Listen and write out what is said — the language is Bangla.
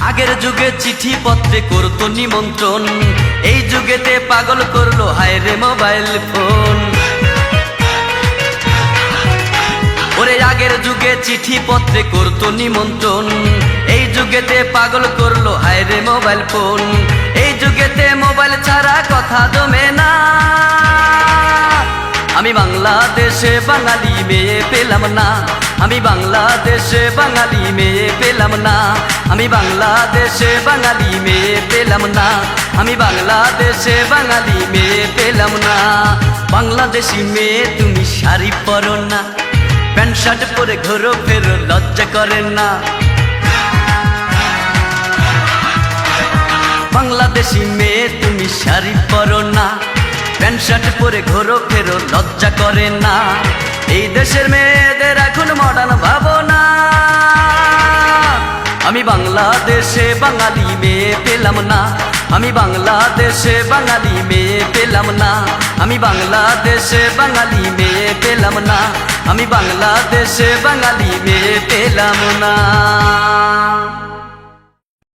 আগের যুগে চিঠি পত্রে করতো নিমন্ত্রণ, এই যুগেতে পাগল করলো হায় রে মোবাইল ফোন। ওরে আগের যুগে চিঠি পত্রে করতো নিমন্ত্রণ, এই যুগেতে পাগল করলো হায় রে মোবাইল ফোন। এই যুগেতে মোবাইল ছাড়া কথা জমে না। আমি বাংলাদেশে বাঙালি মেয়ে পেলাম না, আমি বাংলাদেশে বাঙালি মেয়ে পেলাম না, আমি বাংলাদেশে বাঙালি মেয়ে পেলাম না, আমি বাংলাদেশে বাঙালি মেয়ে পেলাম না। বাংলাদেশি মেয়ে তুমি শাড়ি পরো না, প্যান্ট শার্ট পরে ঘোরো ফেরো লজ্জা করে না। বাংলাদেশি মেয়ে তুমি শাড়ি পরো না, প্যান্ট শার্ট পরে ঘোরো ফেরো লজ্জা করে না। এই দেশের মেয়েদের এখন মডার্ন ভাবনা। আমি বাংলাদেশে বাঙালি মেয়ে পেলাম না, আমি বাংলাদেশে বাঙালি মেয়ে পেলাম না, আমি বাংলাদেশে বাঙালি মেয়ে পেলাম না, আমি বাংলাদেশে বাঙালি মেয়ে পেলাম না।